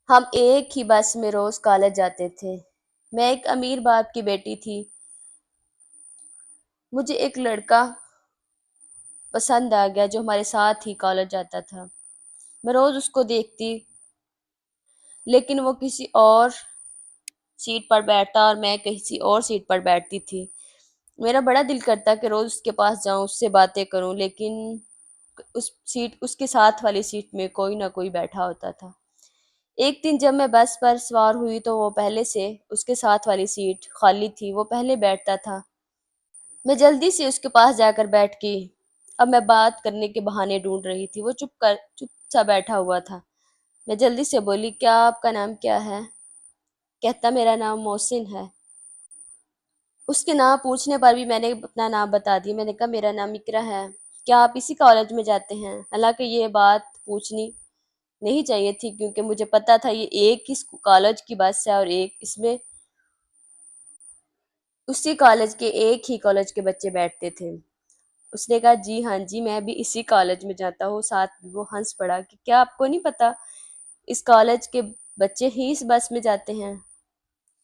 ہم ایک ہی بس میں روز کالج جاتے تھے۔ میں ایک امیر باپ کی بیٹی تھی۔ مجھے ایک لڑکا پسند آ گیا جو ہمارے ساتھ ہی کالج جاتا تھا۔ میں روز اس کو دیکھتی، لیکن وہ کسی اور سیٹ پر بیٹھتا اور میں کسی اور سیٹ پر بیٹھتی تھی۔ میرا بڑا دل کرتا کہ روز اس کے پاس جاؤں، اس سے باتیں کروں، لیکن اس کے ساتھ والی سیٹ میں کوئی نہ کوئی بیٹھا ہوتا تھا۔ ایک دن جب میں بس پر سوار ہوئی تو وہ پہلے سے اس کے ساتھ والی سیٹ خالی تھی، وہ پہلے بیٹھتا تھا۔ میں جلدی سے اس کے پاس جا کر بیٹھ گئی۔ اب میں بات کرنے کے بہانے ڈھونڈ رہی تھی، وہ چپ سا بیٹھا ہوا تھا۔ میں جلدی سے بولی، کیا آپ کا نام کیا ہے؟ کہتا میرا نام محسن ہے۔ اس کے نام پوچھنے پر بھی میں نے اپنا نام بتا دیا۔ میں نے کہا میرا نام اقرا ہے۔ کیا آپ اسی کالج میں جاتے ہیں؟ حالانکہ یہ بات پوچھنی نہیں چاہیے تھی، کیونکہ مجھے پتا تھا یہ ایک ہی کالج کی بس ہے اور اس میں اسی کالج کے ایک ہی کالج کے بچے بیٹھتے تھے۔ اس نے کہا جی ہاں جی، میں بھی اسی کالج میں جاتا ہوں۔ ساتھ بھی وہ ہنس پڑا کہ کیا آپ کو نہیں پتا اس کالج کے بچے ہی اس بس میں جاتے ہیں؟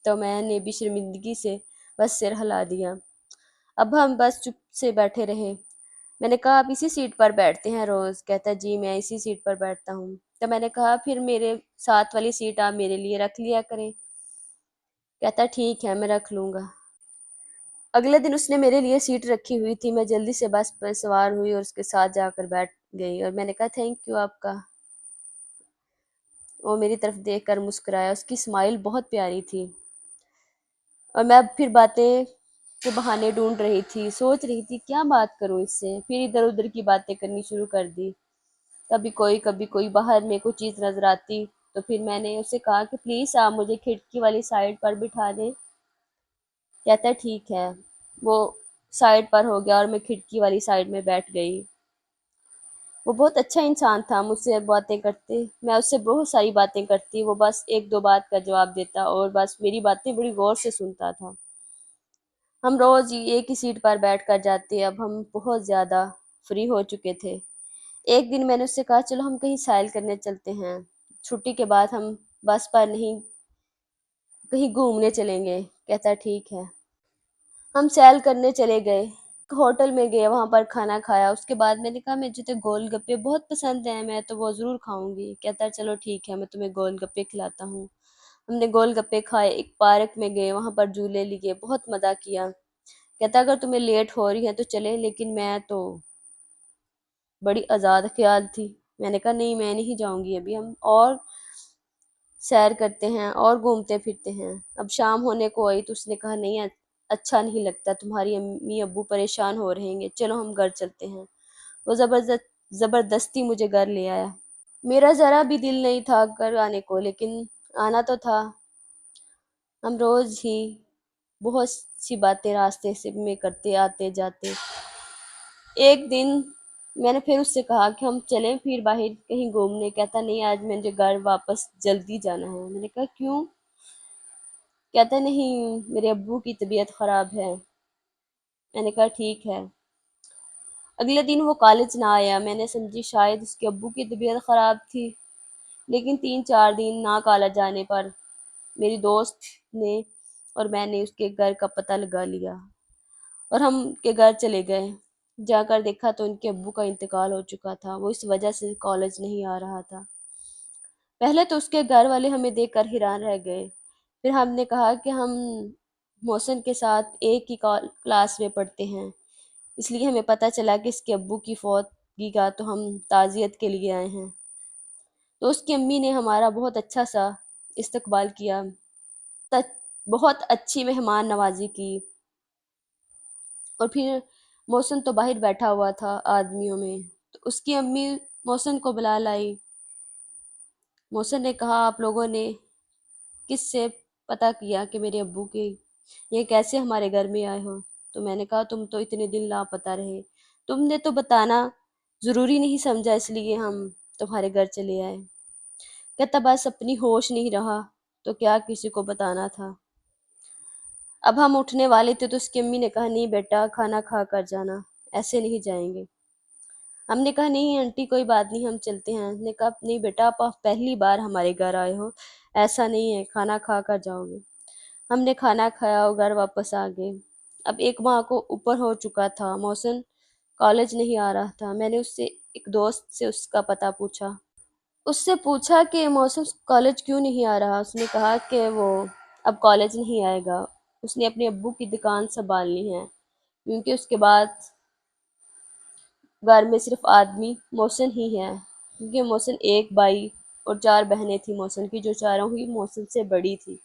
تو میں نے بھی شرمندگی سے بس سر ہلا دیا۔ اب ہم بس چپ سے بیٹھے رہے۔ میں نے کہا آپ اسی سیٹ پر بیٹھتے ہیں روز؟ کہتا جی میں اسی سیٹ پر بیٹھتا ہوں۔ تو میں نے کہا پھر میرے ساتھ والی سیٹ آپ میرے لیے رکھ لیا کریں۔ کہتا ٹھیک ہے، میں رکھ لوں گا۔ اگلے دن اس نے میرے لیے سیٹ رکھی ہوئی تھی۔ میں جلدی سے بس پر سوار ہوئی اور اس کے ساتھ جا کر بیٹھ گئی، اور میں نے کہا تھینک یو آپ کا۔ وہ میری طرف دیکھ کر مسکرایا، اس کی اسمائل بہت پیاری تھی۔ اور میں اب پھر باتیں کے بہانے ڈھونڈ رہی تھی، سوچ رہی تھی کیا بات کروں اس سے۔ پھر ادھر ادھر کی باتیں کرنی شروع کر دی۔ کبھی کوئی باہر میں کوئی چیز نظر آتی تو پھر میں نے اسے کہا کہ پلیز آپ مجھے کھڑکی والی سائڈ پر بٹھا دیں۔ کہتا ٹھیک ہے۔ وہ سائڈ پر ہو گیا اور میں کھڑکی والی سائڈ میں بیٹھ گئی۔ وہ بہت اچھا انسان تھا، مجھ سے باتیں کرتے، میں اس سے بہت ساری باتیں کرتی، وہ بس ایک دو بات کا جواب دیتا اور بس میری باتیں بڑی غور سے سنتا تھا۔ ہم روز ایک ہی سیٹ پر بیٹھ کر جاتے۔ اب ہم بہت زیادہ فری ہو چکے تھے۔ ایک دن میں نے اس سے کہا چلو ہم کہیں سیل کرنے چلتے ہیں، چھٹی کے بعد ہم بس پر نہیں کہیں گھومنے چلیں گے۔ کہتا ٹھیک ہے۔ ہم سیل کرنے چلے گئے، ایک ہوٹل میں گئے، وہاں پر کھانا کھایا۔ اس کے بعد میں نے کہا مجھے تو گول گپے بہت پسند ہیں، میں تو وہ ضرور کھاؤں گی۔ کہتا چلو ٹھیک ہے، میں تمہیں گول گپے کھلاتا ہوں۔ ہم نے گول گپے کھائے، ایک پارک میں گئے، وہاں پر جھولے لیے، بہت مزہ کیا۔ کہتا اگر تمہیں لیٹ ہو رہی ہے تو چلے، لیکن میں تو بڑی آزاد خیال تھی۔ میں نے کہا نہیں میں نہیں جاؤں گی، ابھی ہم اور سیر کرتے ہیں اور گھومتے پھرتے ہیں۔ اب شام ہونے کو آئی تو اس نے کہا نہیں اچھا نہیں لگتا، تمہاری امی ابو پریشان ہو رہیں گے، چلو ہم گھر چلتے ہیں۔ وہ زبردستی مجھے گھر لے آیا۔ میرا ذرا بھی دل نہیں تھا گھر آنے کو، لیکن آنا تو تھا۔ ہم روز ہی بہت سی باتیں راستے سے میں کرتے آتے جاتے۔ ایک دن میں نے پھر اس سے کہا کہ ہم چلیں پھر باہر کہیں گھومنے۔ کہتا نہیں آج مجھے گھر واپس جلدی جانا ہے۔ میں نے کہا کیوں؟ کہتا نہیں میرے ابو کی طبیعت خراب ہے۔ میں نے کہا ٹھیک ہے۔ اگلے دن وہ کالج نہ آیا۔ میں نے سمجھی شاید اس کے ابو کی طبیعت خراب تھی، لیکن 3-4 دن نہ کالج جانے پر میری دوست نے اور میں نے اس کے گھر کا پتہ لگا لیا اور ہم کے گھر چلے گئے۔ جا کر دیکھا تو ان کے ابو کا انتقال ہو چکا تھا، وہ اس وجہ سے کالج نہیں آ رہا تھا۔ پہلے تو اس کے گھر والے ہمیں دیکھ کر حیران رہ گئے، پھر ہم نے کہا کہ ہم محسن کے ساتھ ایک ہی کلاس میں پڑھتے ہیں، اس لیے ہمیں پتہ چلا کہ اس کے ابو کی فوتگی کا، تو ہم تعزیت کے لیے آئے ہیں۔ تو اس کی امی نے ہمارا بہت اچھا سا استقبال کیا، بہت اچھی مہمان نوازی کی۔ اور پھر محسن تو باہر بیٹھا ہوا تھا آدمیوں میں، تو اس کی امی محسن کو بلا لائی۔ محسن نے کہا آپ لوگوں نے کس سے پتہ کیا کہ میرے ابو کی یہ کیسے ہمارے گھر میں آئے ہو؟ تو میں نے کہا تم تو اتنے دن لاپتہ رہے، تم نے تو بتانا ضروری نہیں سمجھا، اس لیے ہم تمہارے گھر چلے آئے۔ کہتا بس اپنی ہوش نہیں رہا تو کیا کسی کو بتانا تھا۔ اب ہم اٹھنے والے تھے تو اس کی امی نے کہا نہیں بیٹا کھانا کھا کر جانا، ایسے نہیں جائیں گے۔ ہم نے کہا نہیں آنٹی کوئی بات نہیں، ہم چلتے ہیں۔ نے کہا نہیں بیٹا، آپ پہلی بار ہمارے گھر آئے ہو، ایسا نہیں ہے، کھانا کھا کر جاؤ گے۔ ہم نے کھانا کھایا اور گھر واپس آ گئے۔ اب ایک ماہ کو اوپر ہو چکا تھا، محسن کالج نہیں آ رہا تھا۔ میں نے اس سے ایک دوست سے اس کا پتہ پوچھا، کہ محسن کالج کیوں نہیں آ رہا۔ اس نے کہا کہ وہ اب کالج نہیں آئے گا، اس نے اپنے ابو کی دکان سنبھالنی ہے، کیونکہ اس کے بعد گھر میں صرف آدمی محسن ہی ہے، کیونکہ محسن ایک بھائی اور 4 بہنیں تھیں محسن کی، جو چاروں ہی محسن سے بڑی تھی۔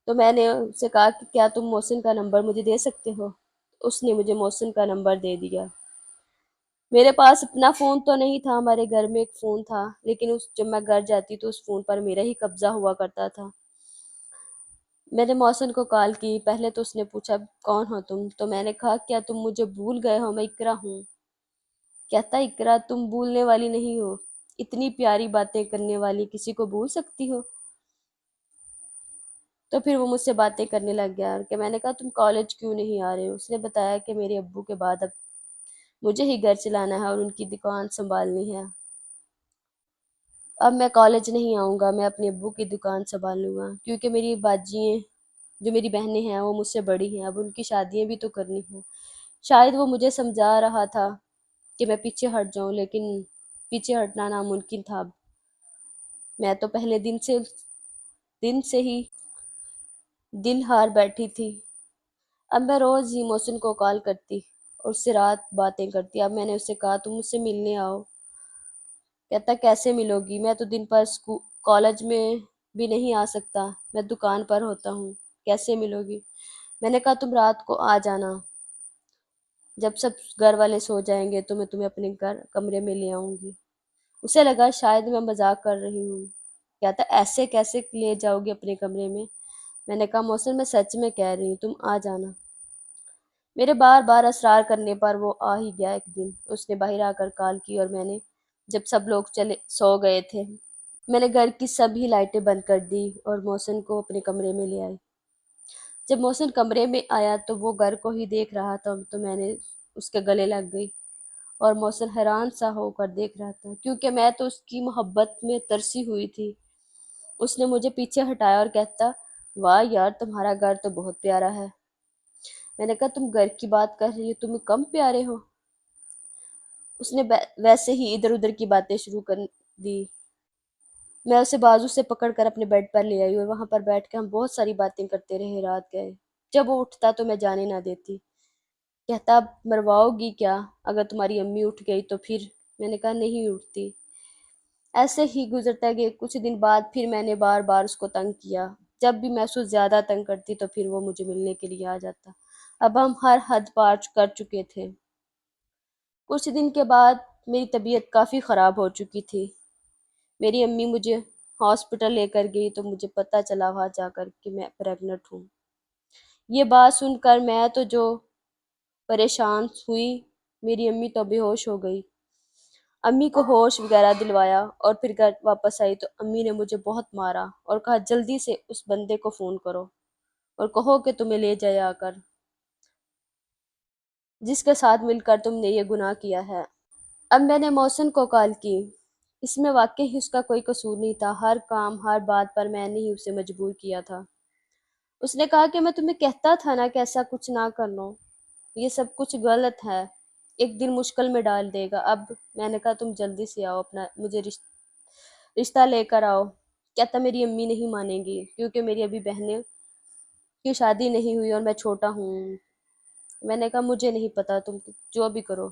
تو میں نے اس سے کہا کہ کیا تم محسن کا نمبر مجھے دے سکتے ہو؟ اس نے مجھے محسن کا نمبر دے دیا۔ میرے پاس اپنا فون تو نہیں تھا، ہمارے گھر میں ایک فون تھا، لیکن جب میں گھر جاتی تو اس فون پر میرا ہی قبضہ ہوا کرتا تھا۔ میں نے محسن کو کال کی، پہلے تو اس نے پوچھا کون ہو تم؟ تو میں نے کہا کیا تم مجھے بھول گئے ہو، میں اقرا ہوں۔ کہتا اقرا تم بھولنے والی نہیں ہو، اتنی پیاری باتیں کرنے والی کسی کو بھول سکتی ہو؟ تو پھر وہ مجھ سے باتیں کرنے لگ گیا کہ میں نے کہا تم کالج کیوں نہیں آ رہے ہو؟ اس نے بتایا کہ میرے ابو کے بعد اب مجھے ہی گھر چلانا ہے اور ان کی دکان سنبھالنی ہے، اب میں کالج نہیں آؤں گا، میں اپنے ابو کی دکان سنبھال لوں گا، کیونکہ میری باجییں جو میری بہنیں ہیں وہ مجھ سے بڑی ہیں، اب ان کی شادیاں بھی تو کرنی ہیں۔ شاید وہ مجھے سمجھا رہا تھا کہ میں پیچھے ہٹ جاؤں، لیکن پیچھے ہٹنا ناممکن تھا۔ میں تو پہلے دن سے ہی دل ہار بیٹھی تھی۔ اب میں روز ہی محسن کو کال کرتی اور اس سے رات باتیں کرتی۔ اب میں نے اس سے کہا تم مجھ سے ملنے آؤ۔ کہتا کیسے ملو گی، میں تو دن پر کالج میں بھی نہیں آ سکتا، میں دکان پر ہوتا ہوں، کیسے ملو گی؟ میں نے کہا تم رات کو آ جانا، جب سب گھر والے سو جائیں گے تو میں تمہیں اپنے کمرے میں لے آؤں گی۔ اسے لگا شاید میں مذاق کر رہی ہوں۔ کہتا ایسے کیسے لے جاؤ گی اپنے کمرے میں؟ میں نے کہا محسن میں سچ میں کہہ رہی ہوں، تم آ جانا۔ میرے بار بار اصرار کرنے پر وہ آ ہی گیا۔ ایک دن اس نے باہر آ کر کال کی اور میں نے جب سب لوگ سو گئے تھے، میں نے گھر کی سبھی لائٹیں بند کر دی اور محسن کو اپنے کمرے میں لے آئی۔ جب محسن کمرے میں آیا تو وہ گھر کو ہی دیکھ رہا تھا، تو میں نے اس کے گلے لگ گئی اور محسن حیران سا ہو کر دیکھ رہا تھا، کیونکہ میں تو اس کی محبت میں ترسی ہوئی تھی۔ اس نے مجھے پیچھے ہٹایا اور کہتا واہ یار تمہارا گھر تو بہت پیارا ہے۔ میں نے کہا تم گھر کی بات کر رہی ہو، تم کم پیارے ہو۔ اس نے ویسے ہی ادھر ادھر کی باتیں شروع کر دی۔ میں اسے بازو سے پکڑ کر اپنے بیڈ پر لے آئی اور وہاں پر بیٹھ کے ہم بہت ساری باتیں کرتے رہے، رات گئے۔ جب وہ اٹھتا تو میں جانے نہ دیتی۔ کہتا اب مرواؤ گی کیا؟ اگر تمہاری امی اٹھ گئی تو پھر؟ میں نے کہا نہیں اٹھتی۔ ایسے ہی گزرتا گئے۔ کچھ دن بعد پھر میں نے بار بار اس کو تنگ کیا۔ جب بھی میں اس کو زیادہ تنگ کرتی تو پھر وہ مجھے ملنے کے لیے آ جاتا۔ اب ہم ہر حد پار کر چکے تھے۔ کچھ دن کے بعد میری طبیعت کافی خراب ہو چکی تھی۔ میری امی مجھے ہاسپٹل لے کر گئی تو مجھے پتہ چلا وہاں جا کر کہ میں پریگننٹ ہوں۔ یہ بات سن کر میں تو جو پریشان ہوئی، میری امی تو بے ہوش ہو گئی۔ امی کو ہوش وغیرہ دلوایا اور پھر گھر واپس آئی تو امی نے مجھے بہت مارا اور کہا جلدی سے اس بندے کو فون کرو اور کہو کہ تمہیں لے جائے آ کر، جس کے ساتھ مل کر تم نے یہ گناہ کیا ہے۔ اب میں نے محسن کو کال کی۔ اس میں واقعی اس کا کوئی قصور نہیں تھا، ہر کام ہر بات پر میں نے ہی اسے مجبور کیا تھا۔ اس نے کہا کہ میں تمہیں کہتا تھا نا کہ ایسا کچھ نہ کرنا، یہ سب کچھ غلط ہے، ایک دن مشکل میں ڈال دے گا۔ اب میں نے کہا تم جلدی سے آؤ، اپنا مجھے رشتہ لے کر آؤ۔ کہتا میری امی نہیں مانیں گی، کیونکہ میری ابھی بہنیں کی شادی نہیں ہوئی اور میں چھوٹا ہوں۔ میں نے کہا مجھے نہیں پتا، تم جو بھی کرو۔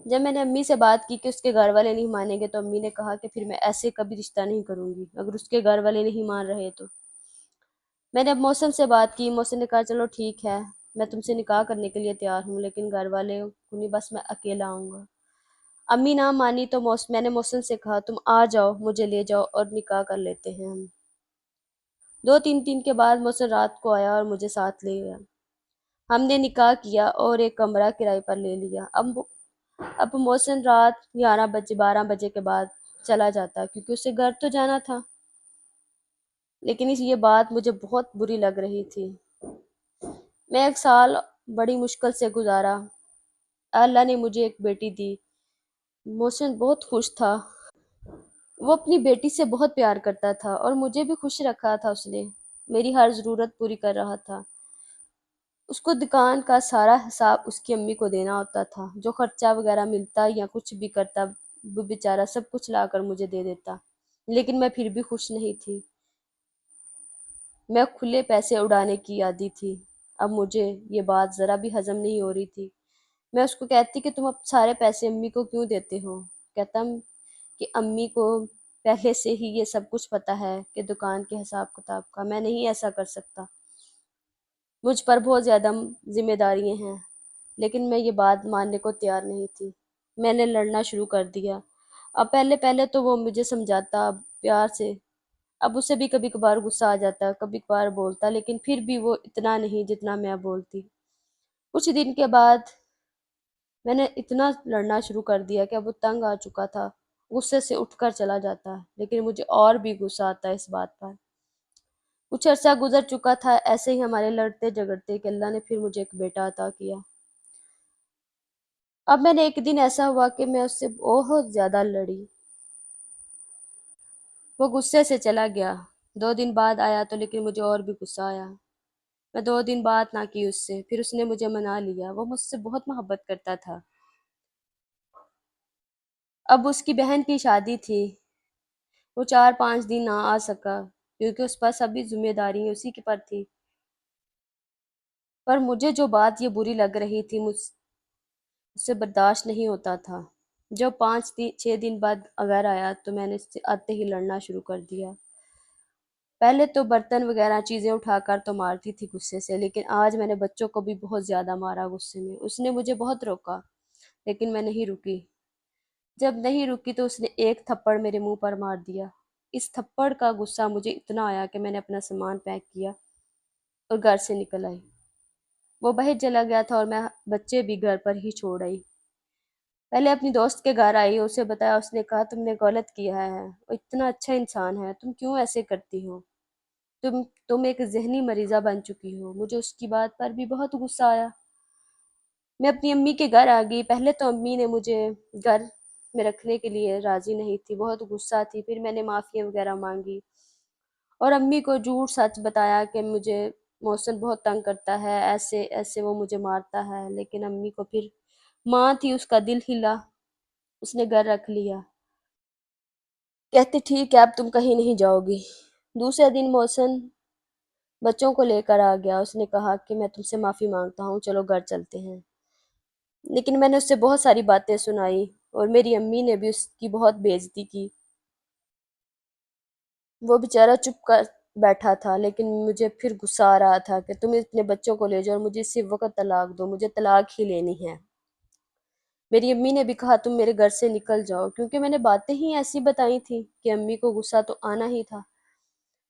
جب میں نے امی سے بات کی کہ اس کے گھر والے نہیں مانیں گے تو امی نے کہا کہ پھر میں ایسے کبھی رشتہ نہیں کروں گی اگر اس کے گھر والے نہیں مان رہے تو۔ میں نے اب محسن سے بات کی۔ محسن نے کہا چلو ٹھیک ہے، میں تم سے نکاح کرنے کے لیے تیار ہوں، لیکن گھر والے کو نہیں، بس میں اکیلا آؤں گا۔ امی نہ مانی تو میں نے محسن سے کہا تم آ جاؤ، مجھے لے جاؤ اور نکاح کر لیتے ہیں ہم۔ 2-3 دن کے بعد محسن رات کو آیا اور مجھے ساتھ لے گیا۔ ہم نے نکاح کیا اور ایک کمرہ کرائے پر لے لیا۔ اب محسن رات 11-12 بجے کے بعد چلا جاتا کیونکہ اسے گھر تو جانا تھا، لیکن یہ بات مجھے بہت بری لگ رہی تھی۔ میں 1 سال بڑی مشکل سے گزارا۔ اللہ نے مجھے ایک بیٹی دی۔ محسن بہت خوش تھا۔ وہ اپنی بیٹی سے بہت پیار کرتا تھا اور مجھے بھی خوش رکھا تھا اس نے۔ میری ہر ضرورت پوری کر رہا تھا۔ اس کو دکان کا سارا حساب اس کی امی کو دینا ہوتا تھا۔ جو خرچہ وغیرہ ملتا یا کچھ بھی کرتا وہ بیچارہ سب کچھ لا کر مجھے دے دیتا، لیکن میں پھر بھی خوش نہیں تھی۔ میں کھلے پیسے اڑانے کی عادی تھی۔ اب مجھے یہ بات ذرا بھی ہضم نہیں ہو رہی تھی۔ میں اس کو کہتی کہ تم اب سارے پیسے امی کو کیوں دیتے ہو؟ کہتا کہ امی کو پہلے سے ہی یہ سب کچھ پتہ ہے کہ دکان کے حساب کتاب کا، میں نہیں ایسا کر سکتا، مجھ پر بہت زیادہ ذمہ داریاں ہیں۔ لیکن میں یہ بات ماننے کو تیار نہیں تھی۔ میں نے لڑنا شروع کر دیا۔ اب پہلے پہلے تو وہ مجھے سمجھاتا پیار سے، اب اسے بھی کبھی کبھار غصہ آ جاتا، کبھی کبھار بولتا، لیکن پھر بھی وہ اتنا نہیں جتنا میں بولتی۔ کچھ دن کے بعد میں نے اتنا لڑنا شروع کر دیا کہ اب وہ تنگ آ چکا تھا، غصے سے اٹھ کر چلا جاتا، لیکن مجھے اور بھی غصہ آتا اس بات پر۔ کچھ عرصہ گزر چکا تھا ایسے ہی ہمارے لڑتے جھگڑتے کہ اللہ نے پھر مجھے ایک بیٹا عطا کیا۔ اب میں نے ایک دن ایسا ہوا کہ میں اس سے بہت زیادہ لڑی۔ وہ غصے سے چلا گیا۔ 2 دن بعد آیا تو لیکن مجھے اور بھی غصہ آیا۔ میں 2 دن بات نہ کی اس سے، پھر اس نے مجھے منا لیا۔ وہ مجھ سے بہت محبت کرتا تھا۔ اب اس کی بہن کی شادی تھی۔ وہ 4-5 دن نہ آ سکا کیونکہ اس پر سبھی ذمہ داری اسی کے پر تھی۔ پر مجھے جو بات یہ بری لگ رہی تھی مجھ سے برداشت نہیں ہوتا تھا۔ جب 5-6 دن بعد گھر آیا تو میں نے اس سے آتے ہی لڑنا شروع کر دیا۔ پہلے تو برتن وغیرہ چیزیں اٹھا کر تو مارتی تھی غصے سے، لیکن آج میں نے بچوں کو بھی بہت زیادہ مارا غصے میں۔ اس نے مجھے بہت روکا لیکن میں نہیں رکی۔ جب نہیں رکی تو اس نے ایک تھپڑ میرے منہ پر مار دیا۔ اس تھپڑ کا غصہ مجھے اتنا آیا کہ میں نے اپنا سامان پیک کیا اور گھر سے نکل آئی۔ وہ باہر چلا گیا تھا اور میں بچے بھی گھر پر ہی چھوڑ آئی۔ پہلے اپنی دوست کے گھر آئی، اسے بتایا، اس نے کہا تم نے غلط کیا ہے، وہ اتنا اچھا انسان ہے، تم کیوں ایسے کرتی ہو؟ تم ایک ذہنی مریضہ بن چکی ہو۔ مجھے اس کی بات پر بھی بہت غصہ آیا۔ میں اپنی امی کے گھر آ گئی۔ پہلے تو امی نے مجھے گھر میں رکھنے کے لیے راضی نہیں تھی، بہت غصہ تھی۔ پھر میں نے معافی وغیرہ مانگی اور امی کو جھوٹ سچ بتایا کہ مجھے محسن بہت تنگ کرتا ہے، ایسے ایسے وہ مجھے مارتا ہے، لیکن امی کو پھر ماں تھی، اس کا دل ہلا، اس نے گھر رکھ لیا۔ کہتے ٹھیک ہے اب تم کہیں نہیں جاؤ گی۔ دوسرے دن محسن بچوں کو لے کر آ گیا۔ اس نے کہا کہ میں تم سے معافی مانگتا ہوں، چلو گھر چلتے ہیں۔ لیکن میں نے اس سے بہت ساری باتیں سنائی اور میری امی نے بھی اس کی بہت بے عزتی کی۔ وہ بیچارہ چپ کر بیٹھا تھا، لیکن مجھے پھر غصہ آ رہا تھا کہ تم اپنے بچوں کو لے جاؤ اور مجھے اسی وقت طلاق دو، مجھے طلاق ہی لینی ہے۔ میری امی نے بھی کہا تم میرے گھر سے نکل جاؤ، کیونکہ میں نے باتیں ہی ایسی بتائی تھیں کہ امی کو غصہ تو آنا ہی تھا۔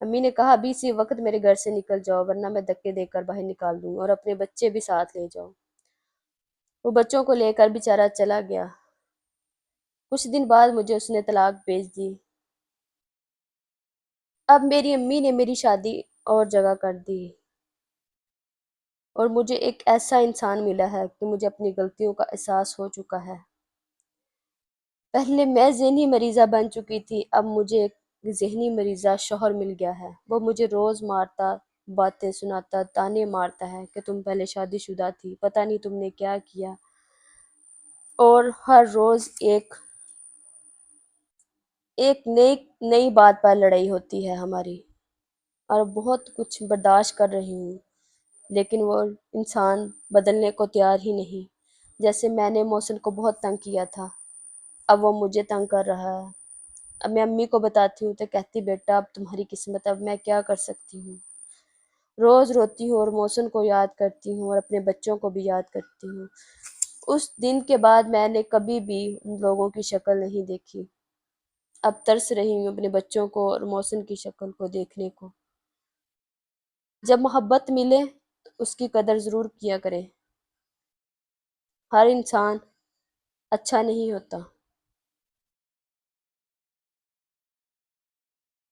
امی نے کہا ابھی اسی وقت میرے گھر سے نکل جاؤ ورنہ میں دھکے دے کر باہر نکال دوں گا، اور اپنے بچے بھی ساتھ لے جاؤ۔ وہ بچوں کو لے کر بیچارہ چلا گیا۔ کچھ دن بعد مجھے اس نے طلاق بھیج دی۔ اب میری امی نے میری شادی اور جگہ کر دی اور مجھے ایک ایسا انسان ملا ہے کہ مجھے اپنی غلطیوں کا احساس ہو چکا ہے۔ پہلے میں ذہنی مریضہ بن چکی تھی، اب مجھے ایک ذہنی مریضہ شوہر مل گیا ہے۔ وہ مجھے روز مارتا، باتیں سناتا، تانے مارتا ہے کہ تم پہلے شادی شدہ تھی، پتہ نہیں تم نے کیا کیا، اور ہر روز ایک نئی بات پر لڑائی ہوتی ہے ہماری، اور بہت کچھ برداشت کر رہی ہوں، لیکن وہ انسان بدلنے کو تیار ہی نہیں۔ جیسے میں نے محسن کو بہت تنگ کیا تھا، اب وہ مجھے تنگ کر رہا ہے۔ اب میں امی کو بتاتی ہوں تو کہتی بیٹا اب تمہاری قسمت، اب میں کیا کر سکتی ہوں۔ روز روتی ہوں اور محسن کو یاد کرتی ہوں اور اپنے بچوں کو بھی یاد کرتی ہوں۔ اس دن کے بعد میں نے کبھی بھی ان لوگوں کی شکل نہیں دیکھی۔ اب ترس رہی ہوں اپنے بچوں کو اور محسن کی شکل کو دیکھنے کو۔ جب محبت ملے تو اس کی قدر ضرور کیا کریں۔ ہر انسان اچھا نہیں ہوتا۔